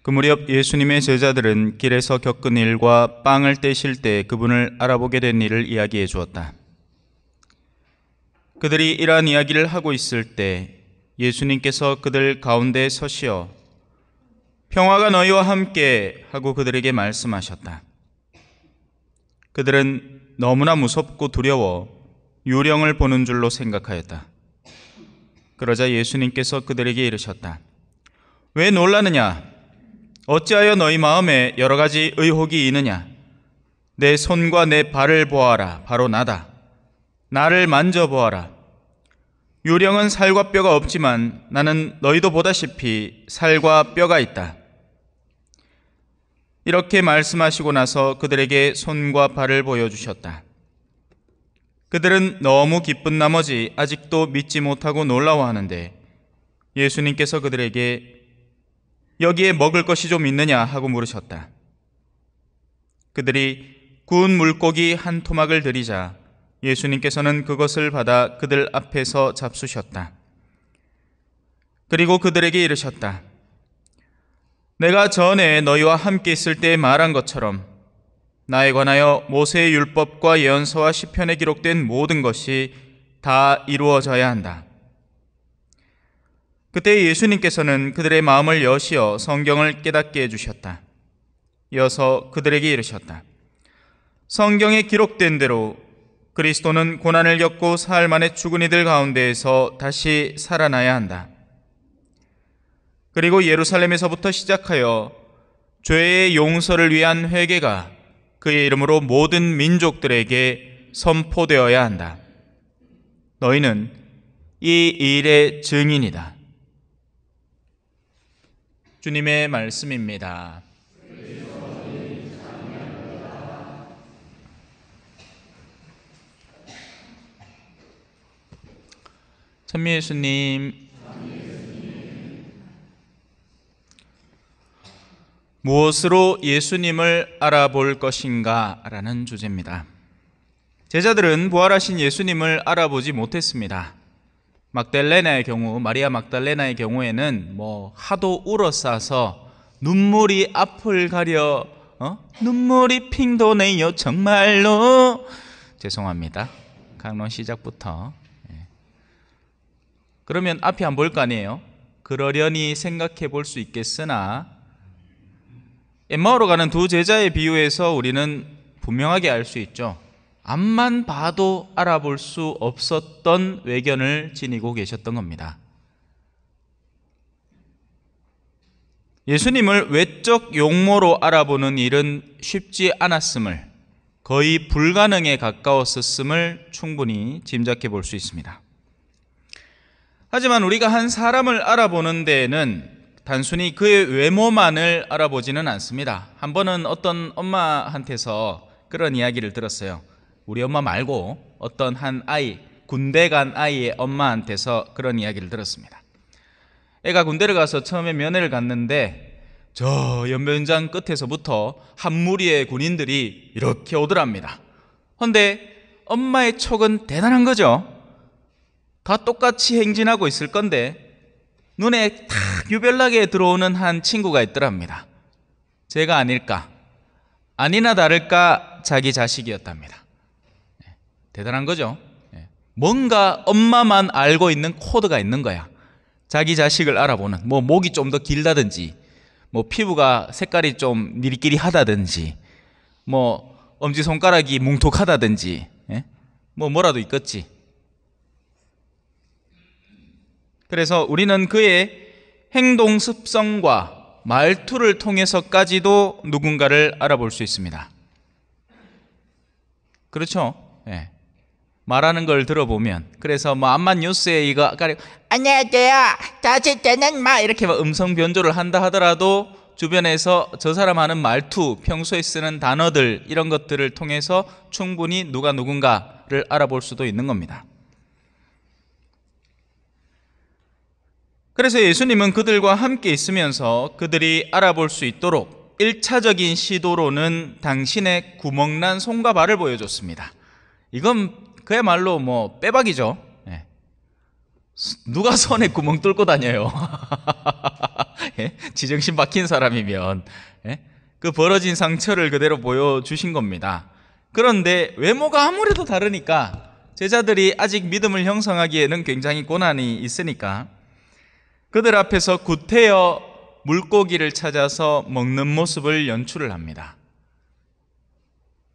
그 무렵 예수님의 제자들은 길에서 겪은 일과 빵을 떼실 때 그분을 알아보게 된 일을 이야기해 주었다. 그들이 이러한 이야기를 하고 있을 때 예수님께서 그들 가운데 서시어 평화가 너희와 함께 하고 그들에게 말씀하셨다. 그들은 너무나 무섭고 두려워 유령을 보는 줄로 생각하였다. 그러자 예수님께서 그들에게 이르셨다. 왜 놀라느냐? 어찌하여 너희 마음에 여러 가지 의혹이 있느냐? 내 손과 내 발을 보아라. 바로 나다. 나를 만져보아라. 유령은 살과 뼈가 없지만 나는 너희도 보다시피 살과 뼈가 있다. 이렇게 말씀하시고 나서 그들에게 손과 발을 보여주셨다. 그들은 너무 기쁜 나머지 아직도 믿지 못하고 놀라워하는데 예수님께서 그들에게 여기에 먹을 것이 좀 있느냐 하고 물으셨다. 그들이 구운 물고기 한 토막을 드리자 예수님께서는 그것을 받아 그들 앞에서 잡수셨다. 그리고 그들에게 이르셨다. 내가 전에 너희와 함께 있을 때 말한 것처럼 나에 관하여 모세의 율법과 예언서와 시편에 기록된 모든 것이 다 이루어져야 한다. 그때 예수님께서는 그들의 마음을 여시어 성경을 깨닫게 해주셨다. 이어서 그들에게 이르셨다. 성경에 기록된 대로 그리스도는 고난을 겪고 사흘 만에 죽은 이들 가운데에서 다시 살아나야 한다. 그리고 예루살렘에서부터 시작하여 죄의 용서를 위한 회개가 그의 이름으로 모든 민족들에게 선포되어야 한다. 너희는 이 일의 증인이다. 주님의 말씀입니다. 찬미 예수님, 무엇으로 예수님을 알아볼 것인가? 라는 주제입니다. 제자들은 부활하신 예수님을 알아보지 못했습니다. 막달레나의 경우, 마리아 막달레나의 경우에는 하도 울어싸서 눈물이 앞을 가려 눈물이 핑 도네요 정말로. 죄송합니다. 강론 시작부터. 그러면 앞이 안 보일 거 아니에요? 그러려니 생각해 볼 수 있겠으나 엠마오로 가는 두 제자의 비유에서 우리는 분명하게 알 수 있죠. 앞만 봐도 알아볼 수 없었던 외견을 지니고 계셨던 겁니다. 예수님을 외적 용모로 알아보는 일은 쉽지 않았음을, 거의 불가능에 가까웠었음을 충분히 짐작해 볼 수 있습니다. 하지만 우리가 한 사람을 알아보는 데에는 단순히 그의 외모만을 알아보지는 않습니다. 한 번은 어떤 엄마한테서 그런 이야기를 들었어요. 우리 엄마 말고 어떤 한 아이, 군대 간 아이의 엄마한테서 그런 이야기를 들었습니다. 애가 군대를 가서 처음에 면회를 갔는데 저 연변장 끝에서부터 한 무리의 군인들이 이렇게 오더랍니다. 그런데 엄마의 촉은 대단한 거죠. 다 똑같이 행진하고 있을 건데 눈에 탁 유별나게 들어오는 한 친구가 있더랍니다. 제가 아닐까? 아니나 다를까 자기 자식이었답니다. 대단한 거죠. 뭔가 엄마만 알고 있는 코드가 있는 거야. 자기 자식을 알아보는, 목이 좀 더 길다든지, 피부가 색깔이 좀 니리끼리하다든지, 엄지손가락이 뭉툭하다든지, 뭐라도 있겠지. 그래서 우리는 그의 행동 습성과 말투를 통해서까지도 누군가를 알아볼 수 있습니다. 그렇죠? 말하는 걸 들어보면, 그래서 암만 뉴스에 이거 안녕하세요 다시 때는 이렇게 음성 변조를 한다 하더라도 주변에서 저 사람 하는 말투, 평소에 쓰는 단어들, 이런 것들을 통해서 충분히 누가 누군가를 알아볼 수도 있는 겁니다. 그래서 예수님은 그들과 함께 있으면서 그들이 알아볼 수 있도록 1차적인 시도로는 당신의 구멍난 손과 발을 보여줬습니다. 이건 그야말로 빼박이죠. 누가 손에 구멍 뚫고 다녀요? 예? 지정신 박힌 사람이면 예? 그 벌어진 상처를 그대로 보여주신 겁니다. 그런데 외모가 아무래도 다르니까 제자들이 아직 믿음을 형성하기에는 굉장히 고난이 있으니까 그들 앞에서 구태여 물고기를 찾아서 먹는 모습을 연출을 합니다.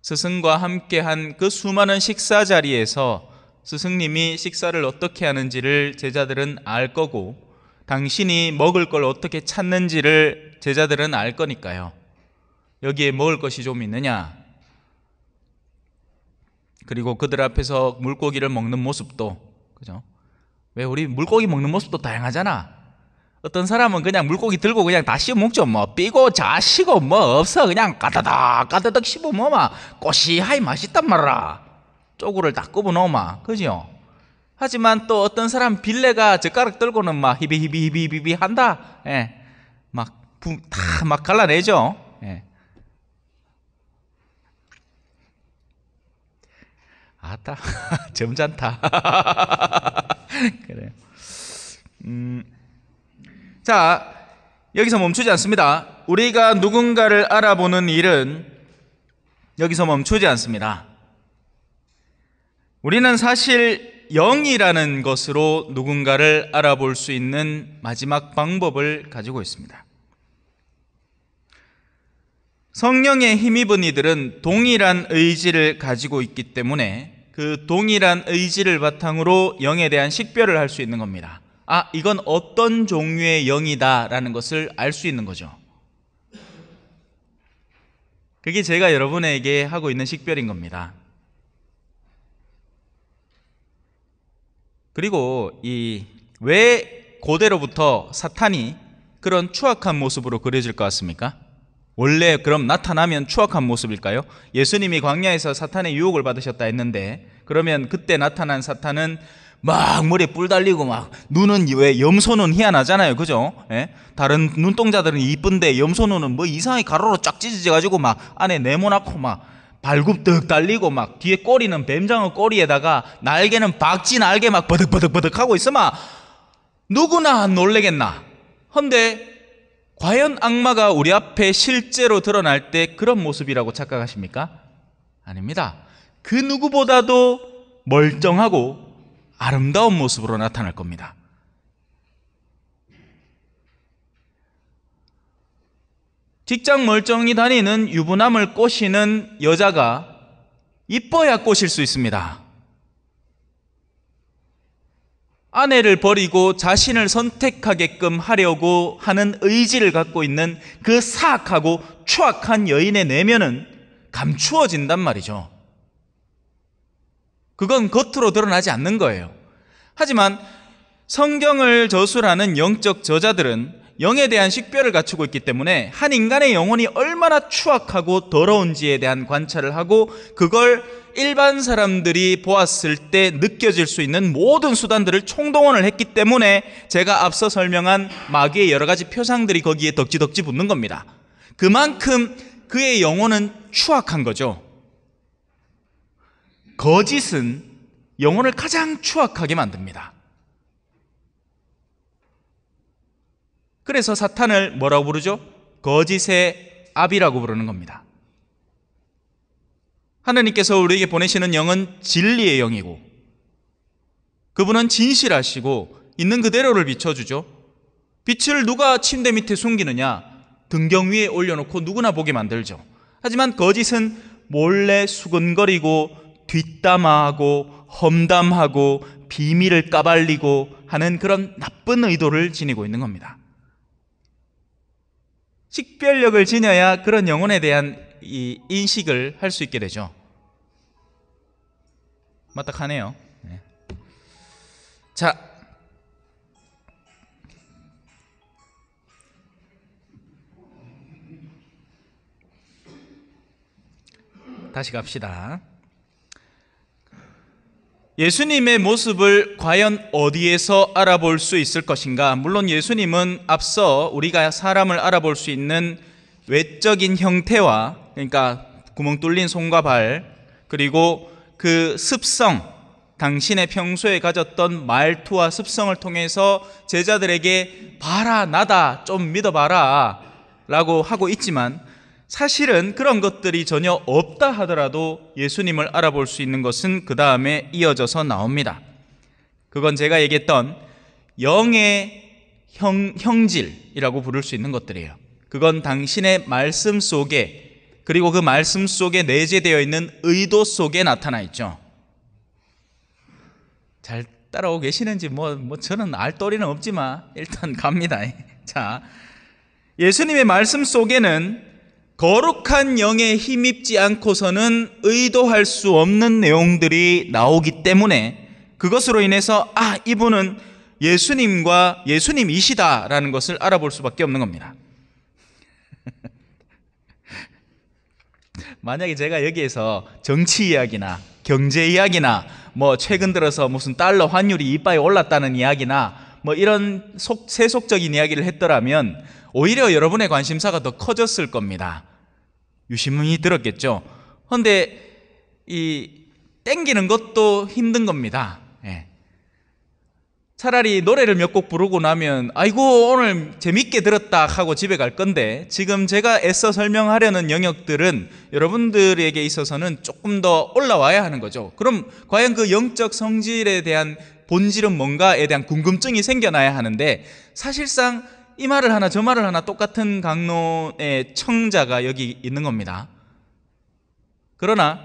스승과 함께한 그 수많은 식사 자리에서 스승님이 식사를 어떻게 하는지를 제자들은 알 거고 당신이 먹을 걸 어떻게 찾는지를 제자들은 알 거니까요. 여기에 먹을 것이 좀 있느냐? 그리고 그들 앞에서 물고기를 먹는 모습도, 그죠? 왜 우리 물고기 먹는 모습도 다양하잖아. 어떤 사람은 그냥 물고기 들고 그냥 다 씹어 먹죠. 뭐 삐고 자시고 뭐 없어. 그냥 까다닥 까다닥 씹어 먹으면 꼬시하이 맛있단 말이야. 쪼구를 딱 굽어 놓으면, 그죠? 하지만 또 어떤 사람 빌레가 젓가락 들고는 막 히비히비히비히비 한다. 예, 막 갈라내죠. 예. 아따, 점잖다. 그래요. 자, 여기서 멈추지 않습니다. 우리가 누군가를 알아보는 일은 여기서 멈추지 않습니다. 우리는 사실 영이라는 것으로 누군가를 알아볼 수 있는 마지막 방법을 가지고 있습니다. 성령에 힘입은 이들은 동일한 의지를 가지고 있기 때문에 그 동일한 의지를 바탕으로 영에 대한 식별을 할 수 있는 겁니다. 아, 이건 어떤 종류의 영이다라는 것을 알 수 있는 거죠. 그게 제가 여러분에게 하고 있는 식별인 겁니다. 그리고 왜 고대로부터 사탄이 그런 추악한 모습으로 그려질 것 같습니까? 원래 그럼 나타나면 추악한 모습일까요? 예수님이 광야에서 사탄의 유혹을 받으셨다 했는데 그러면 그때 나타난 사탄은 막 머리에 뿔 달리고 막 눈은 왜 염소는 희한하잖아요, 그죠? 예? 다른 눈동자들은 이쁜데 염소눈은 뭐 이상하게 가로로 쫙 찢어져가지고 막 안에 네모나고 막 발굽덕 달리고 막 뒤에 꼬리는 뱀장어 꼬리에다가 날개는 박쥐 날개 막 버득버득버득 하고 있으면 누구나 놀래겠나? 헌데 과연 악마가 우리 앞에 실제로 드러날 때 그런 모습이라고 착각하십니까? 아닙니다. 그 누구보다도 멀쩡하고 아름다운 모습으로 나타날 겁니다. 직장 멀쩡히 다니는 유부남을 꼬시는 여자가 이뻐야 꼬실 수 있습니다. 아내를 버리고 자신을 선택하게끔 하려고 하는 의지를 갖고 있는 그 사악하고 추악한 여인의 내면은 감추어진단 말이죠. 그건 겉으로 드러나지 않는 거예요. 하지만 성경을 저술하는 영적 저자들은 영에 대한 식별을 갖추고 있기 때문에 한 인간의 영혼이 얼마나 추악하고 더러운지에 대한 관찰을 하고 그걸 일반 사람들이 보았을 때 느껴질 수 있는 모든 수단들을 총동원을 했기 때문에 제가 앞서 설명한 마귀의 여러 가지 표상들이 거기에 덕지덕지 붙는 겁니다. 그만큼 그의 영혼은 추악한 거죠. 거짓은 영혼을 가장 추악하게 만듭니다. 그래서 사탄을 뭐라고 부르죠? 거짓의 아비라고 부르는 겁니다. 하나님께서 우리에게 보내시는 영은 진리의 영이고 그분은 진실하시고 있는 그대로를 비춰주죠. 빛을 누가 침대 밑에 숨기느냐? 등경 위에 올려놓고 누구나 보게 만들죠. 하지만 거짓은 몰래 수근거리고 뒷담화하고 험담하고 비밀을 까발리고 하는 그런 나쁜 의도를 지니고 있는 겁니다. 식별력을 지녀야 그런 영혼에 대한 이 인식을 할 수 있게 되죠. 마딱하네요. 네. 자, 다시 갑시다. 예수님의 모습을 과연 어디에서 알아볼 수 있을 것인가? 물론 예수님은 앞서 우리가 사람을 알아볼 수 있는 외적인 형태와, 그러니까 구멍 뚫린 손과 발, 그리고 그 습성, 당신의 평소에 가졌던 말투와 습성을 통해서 제자들에게 봐라, 나다, 좀 믿어봐라 라고 하고 있지만, 사실은 그런 것들이 전혀 없다 하더라도 예수님을 알아볼 수 있는 것은 그 다음에 이어져서 나옵니다. 그건 제가 얘기했던 영의 형질이라고 부를 수 있는 것들이에요. 그건 당신의 말씀 속에, 그리고 그 말씀 속에 내재되어 있는 의도 속에 나타나 있죠. 잘 따라오고 계시는지 저는 알도리는 없지만 일단 갑니다. 자, 예수님의 말씀 속에는 거룩한 영에 힘입지 않고서는 의도할 수 없는 내용들이 나오기 때문에, 그것으로 인해서 이분은 예수님과 예수님이시다라는 것을 알아볼 수밖에 없는 겁니다. 만약에 제가 여기에서 정치 이야기나 경제 이야기나 최근 들어서 무슨 달러 환율이 이빠이 올랐다는 이야기나 이런 세속적인 이야기를 했더라면 오히려 여러분의 관심사가 더 커졌을 겁니다. 유심히 들었겠죠. 그런데 땡기는 것도 힘든 겁니다. 차라리 노래를 몇 곡 부르고 나면 아이고 오늘 재밌게 들었다 하고 집에 갈 건데, 지금 제가 애써 설명하려는 영역들은 여러분들에게 있어서는 조금 더 올라와야 하는 거죠. 그럼 과연 그 영적 성질에 대한 본질은 뭔가에 대한 궁금증이 생겨나야 하는데, 사실상 이 말을 하나 저 말을 하나 똑같은 강론의 청자가 여기 있는 겁니다. 그러나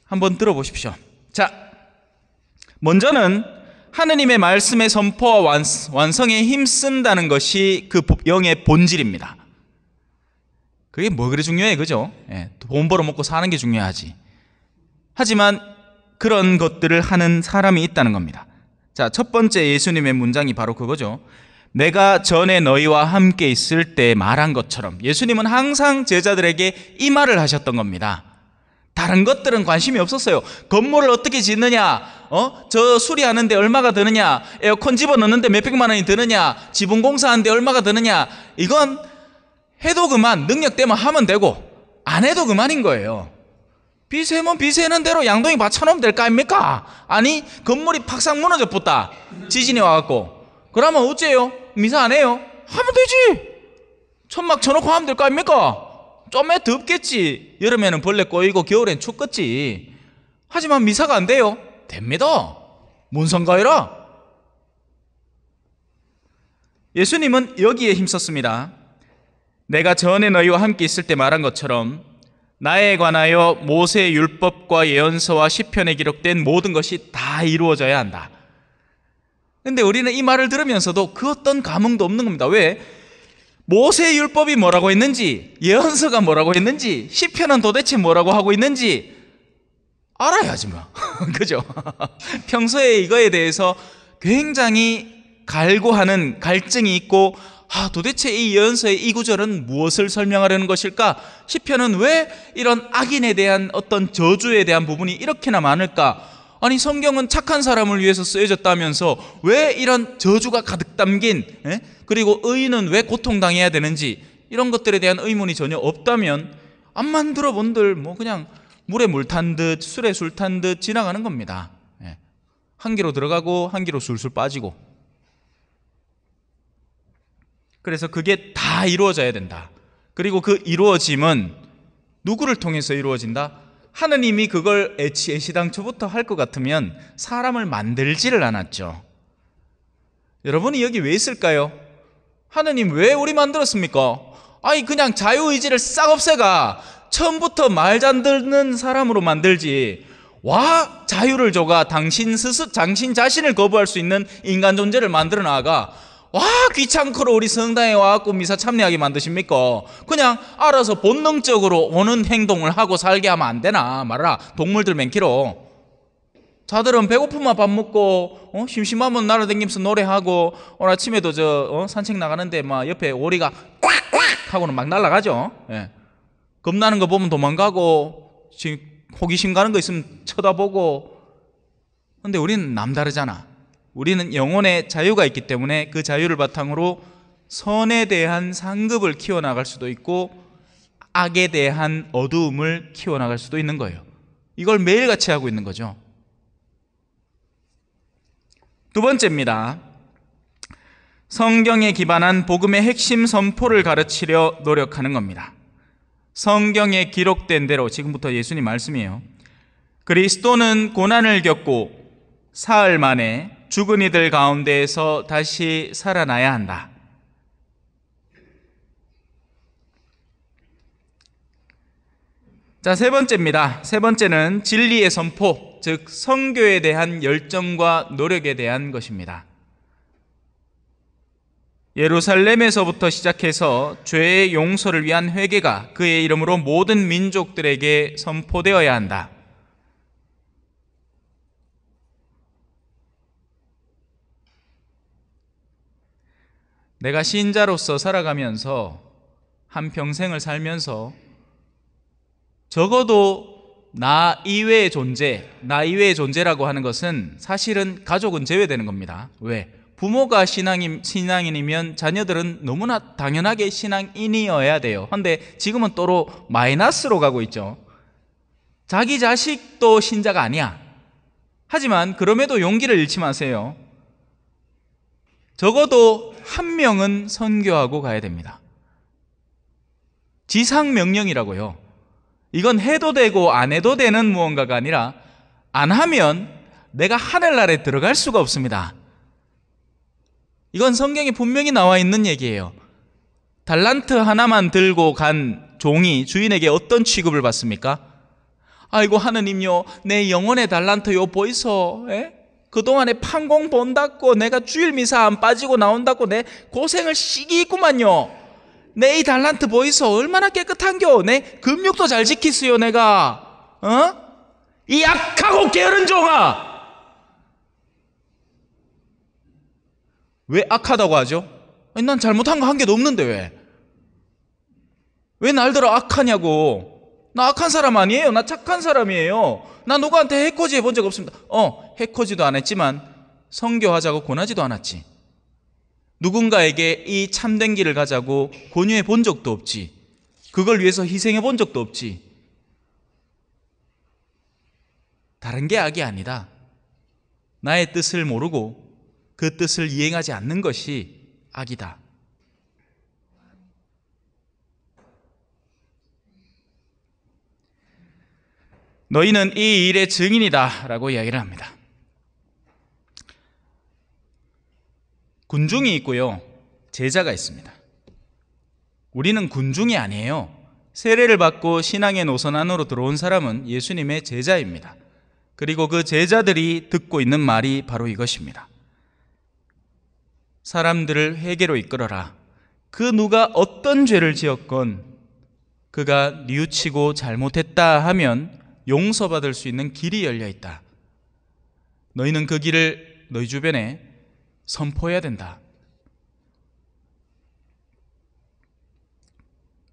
한번 들어보십시오. 자, 먼저는 하느님의 말씀의 선포와 완성에 힘쓴다는 것이 그 영의 본질입니다. 그게 뭐 그리 중요해, 그죠? 돈 벌어먹고 사는 게 중요하지. 하지만 그런 것들을 하는 사람이 있다는 겁니다. 자, 첫 번째 예수님의 문장이 바로 그거죠. 내가 전에 너희와 함께 있을 때 말한 것처럼. 예수님은 항상 제자들에게 이 말을 하셨던 겁니다. 다른 것들은 관심이 없었어요. 건물을 어떻게 짓느냐, 저 수리하는데 얼마가 드느냐, 에어컨 집어넣는데 몇백만 원이 드느냐, 지붕 공사하는데 얼마가 드느냐, 이건 해도 그만, 능력되면 하면 되고 안 해도 그만인 거예요. 비세면 비세는 대로 양동이 받쳐놓으면 될 거 아닙니까? 아니, 건물이 팍상 무너져 붙다, 지진이 와갖고. 그러면 어째요? 미사 안 해요? 하면 되지. 천막 쳐놓고 하면 될 거 아닙니까? 좀에 덥겠지. 여름에는 벌레 꼬이고 겨울엔 춥겠지. 하지만 미사가 안 돼요? 됩니다. 뭔 상관이라? 예수님은 여기에 힘썼습니다. 내가 전에 너희와 함께 있을 때 말한 것처럼 나에 관하여 모세의 율법과 예언서와 시편에 기록된 모든 것이 다 이루어져야 한다. 근데 우리는 이 말을 들으면서도 그 어떤 감흥도 없는 겁니다. 왜? 모세의 율법이 뭐라고 했는지, 예언서가 뭐라고 했는지, 시편은 도대체 뭐라고 하고 있는지 알아야지 뭐. 그죠? 평소에 이거에 대해서 굉장히 갈구하는 갈증이 있고, 도대체 이 예언서의 이 구절은 무엇을 설명하려는 것일까? 시편은 왜 이런 악인에 대한 어떤 저주에 대한 부분이 이렇게나 많을까? 아니, 성경은 착한 사람을 위해서 쓰여졌다면서 왜 이런 저주가 가득 담긴, 그리고 의인은 왜 고통당해야 되는지, 이런 것들에 대한 의문이 전혀 없다면 앞만 들어본들 그냥 물에 물 탄 듯 술에 술 탄 듯 지나가는 겁니다. 한 귀로 들어가고 한 귀로 술술 빠지고. 그래서 그게 다 이루어져야 된다. 그리고 그 이루어짐은 누구를 통해서 이루어진다? 하느님이 그걸 애시당초부터 할 것 같으면 사람을 만들지를 않았죠. 여러분이 여기 왜 있을까요? 하느님 왜 우리 만들었습니까? 그냥 자유의지를 싹 없애가 처음부터 말 잘 듣는 사람으로 만들지. 와, 자유를 줘가 당신 자신을 거부할 수 있는 인간 존재를 만들어 나가. 와, 귀찮고로 우리 성당에 와갖고 미사 참여하게 만드십니까? 그냥 알아서 본능적으로 오는 행동을 하고 살게 하면 안 되나 말아라. 동물들 많기로. 자들은 배고프면 밥 먹고, 심심하면 날아다니면서 노래하고, 오늘 아침에도 산책 나가는데 옆에 오리가 꽉꽉 하고는 막 날아가죠. 겁나는 거 보면 도망가고, 호기심 가는 거 있으면 쳐다보고. 근데 우리는 남다르잖아. 우리는 영혼의 자유가 있기 때문에 그 자유를 바탕으로 선에 대한 상급을 키워나갈 수도 있고 악에 대한 어두움을 키워나갈 수도 있는 거예요. 이걸 매일같이 하고 있는 거죠. 두 번째입니다. 성경에 기반한 복음의 핵심 선포를 가르치려 노력하는 겁니다. 성경에 기록된 대로, 지금부터 예수님 말씀이에요. 그리스도는 고난을 겪고 사흘 만에 죽은 이들 가운데에서 다시 살아나야 한다. 자, 세 번째입니다. 세 번째는 진리의 선포, 즉 선교에 대한 열정과 노력에 대한 것입니다. 예루살렘에서부터 시작해서 죄의 용서를 위한 회개가 그의 이름으로 모든 민족들에게 선포되어야 한다. 내가 신자로서 살아가면서 한평생을 살면서 적어도 나 이외의 존재라고 하는 것은 사실은 가족은 제외되는 겁니다. 왜? 부모가 신앙인이면 자녀들은 너무나 당연하게 신앙인이어야 돼요. 그런데 지금은 또로 마이너스로 가고 있죠. 자기 자식도 신자가 아니야. 하지만 그럼에도 용기를 잃지 마세요. 적어도 한 명은 선교하고 가야 됩니다. 지상명령이라고요. 이건 해도 되고 안 해도 되는 무언가가 아니라 안 하면 내가 하늘나라에 들어갈 수가 없습니다. 이건 성경에 분명히 나와 있는 얘기예요. 달란트 하나만 들고 간 종이 주인에게 어떤 취급을 받습니까? 아이고 하느님요, 내 영혼의 달란트요 보이소. 그동안에 판공 본다고 내가 주일 미사 안 빠지고 나온다고 내 고생을 시기 있구만요. 내 이 달란트 보이소. 얼마나 깨끗한겨. 내 금육도 잘 지키스요 내가. 이 악하고 게으른 종아. 왜 악하다고 하죠? 아니, 난 잘못한 거 한 개도 없는데 왜 날들어 악하냐고. 나 악한 사람 아니에요. 나 착한 사람이에요. 나 누구한테 해코지 해본 적 없습니다. 해코지도 안 했지만 선교하자고 권하지도 않았지. 누군가에게 이 참된 길을 가자고 권유해 본 적도 없지. 그걸 위해서 희생해 본 적도 없지. 다른 게 악이 아니다. 나의 뜻을 모르고 그 뜻을 이행하지 않는 것이 악이다. 너희는 이 일의 증인이다 라고 이야기를 합니다. 군중이 있고요, 제자가 있습니다. 우리는 군중이 아니에요. 세례를 받고 신앙의 노선 안으로 들어온 사람은 예수님의 제자입니다. 그리고 그 제자들이 듣고 있는 말이 바로 이것입니다. 사람들을 회개로 이끌어라. 그 누가 어떤 죄를 지었건 그가 뉘우치고 잘못했다 하면 용서받을 수 있는 길이 열려 있다. 너희는 그 길을 너희 주변에 선포해야 된다.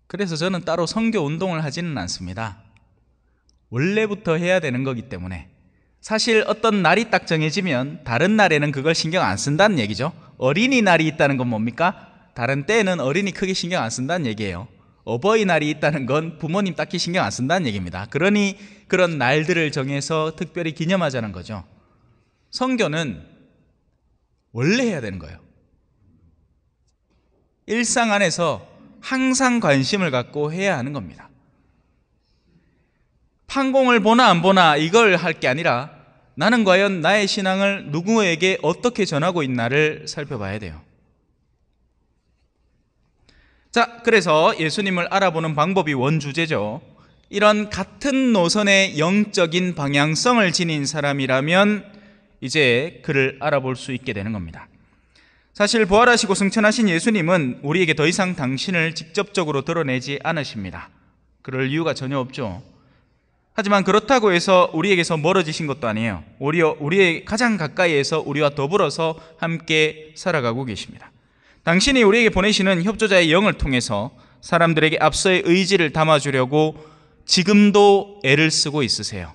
그래서 저는 따로 선교 운동을 하지는 않습니다. 원래부터 해야 되는 거기 때문에. 사실 어떤 날이 딱 정해지면 다른 날에는 그걸 신경 안 쓴다는 얘기죠. 어린이날이 있다는 건 뭡니까? 다른 때에는 어린이 크게 신경 안 쓴다는 얘기예요. 어버이날이 있다는 건 부모님 딱히 신경 안 쓴다는 얘기입니다. 그러니 그런 날들을 정해서 특별히 기념하자는 거죠. 선교는 원래 해야 되는 거예요. 일상 안에서 항상 관심을 갖고 해야 하는 겁니다. 판공을 보나 안 보나 이걸 할 게 아니라 나는 과연 나의 신앙을 누구에게 어떻게 전하고 있나를 살펴봐야 돼요. 자, 그래서 예수님을 알아보는 방법이 원주제죠. 이런 같은 노선의 영적인 방향성을 지닌 사람이라면 이제 그를 알아볼 수 있게 되는 겁니다. 사실 부활하시고 승천하신 예수님은 우리에게 더 이상 당신을 직접적으로 드러내지 않으십니다. 그럴 이유가 전혀 없죠. 하지만 그렇다고 해서 우리에게서 멀어지신 것도 아니에요. 오히려 우리의 가장 가까이에서 우리와 더불어서 함께 살아가고 계십니다. 당신이 우리에게 보내시는 협조자의 영을 통해서 사람들에게 앞서의 의지를 담아주려고 지금도 애를 쓰고 있으세요.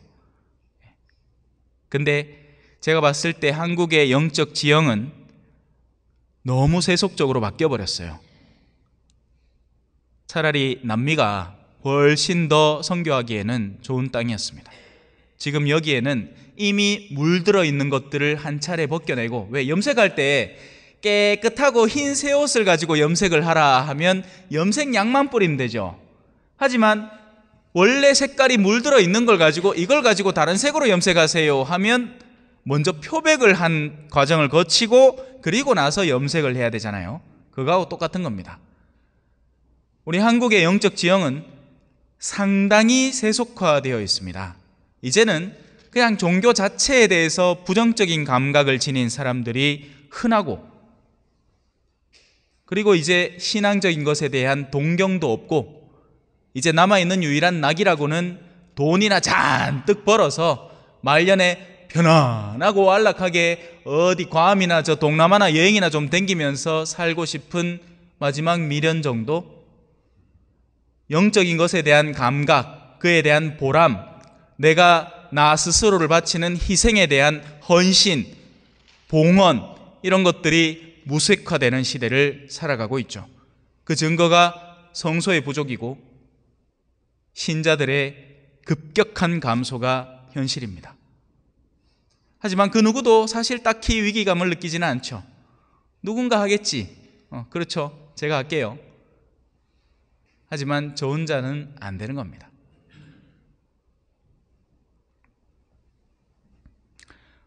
근데 제가 봤을 때 한국의 영적 지형은 너무 세속적으로 바뀌어버렸어요. 차라리 남미가 훨씬 더 선교하기에는 좋은 땅이었습니다. 지금 여기에는 이미 물들어 있는 것들을 한 차례 벗겨내고, 왜 염색할 때 깨끗하고 흰 새 옷을 가지고 염색을 하라 하면 염색약만 뿌리면 되죠. 하지만 원래 색깔이 물들어 있는 걸 가지고 이걸 가지고 다른 색으로 염색하세요 하면 먼저 표백을 한 과정을 거치고 그리고 나서 염색을 해야 되잖아요. 그거하고 똑같은 겁니다. 우리 한국의 영적 지형은 상당히 세속화되어 있습니다. 이제는 그냥 종교 자체에 대해서 부정적인 감각을 지닌 사람들이 흔하고, 그리고 이제 신앙적인 것에 대한 동경도 없고, 이제 남아있는 유일한 낙이라고는 돈이나 잔뜩 벌어서 말년에 편안하고 안락하게 어디 괌이나 저 동남아나 여행이나 좀 댕기면서 살고 싶은 마지막 미련 정도? 영적인 것에 대한 감각, 그에 대한 보람, 내가 나 스스로를 바치는 희생에 대한 헌신, 봉헌, 이런 것들이 무색화되는 시대를 살아가고 있죠. 그 증거가 성소의 부족이고 신자들의 급격한 감소가 현실입니다. 하지만 그 누구도 사실 딱히 위기감을 느끼지는 않죠. 누군가 하겠지. 그렇죠. 제가 할게요. 하지만 저 혼자는 안 되는 겁니다.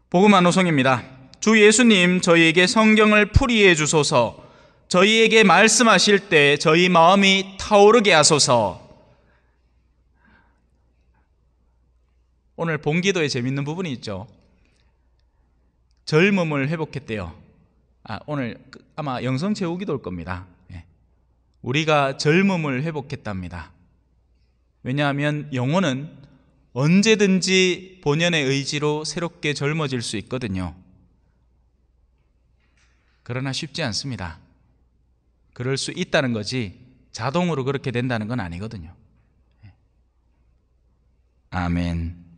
복음 안호성입니다. 주 예수님, 저희에게 성경을 풀이해 주소서. 저희에게 말씀하실 때 저희 마음이 타오르게 하소서. 오늘 본기도에 재밌는 부분이 있죠. 젊음을 회복했대요. 오늘 아마 영성 채우기도 올 겁니다. 우리가 젊음을 회복했답니다. 왜냐하면 영혼은 언제든지 본연의 의지로 새롭게 젊어질 수 있거든요. 그러나 쉽지 않습니다. 그럴 수 있다는 거지 자동으로 그렇게 된다는 건 아니거든요. 아멘.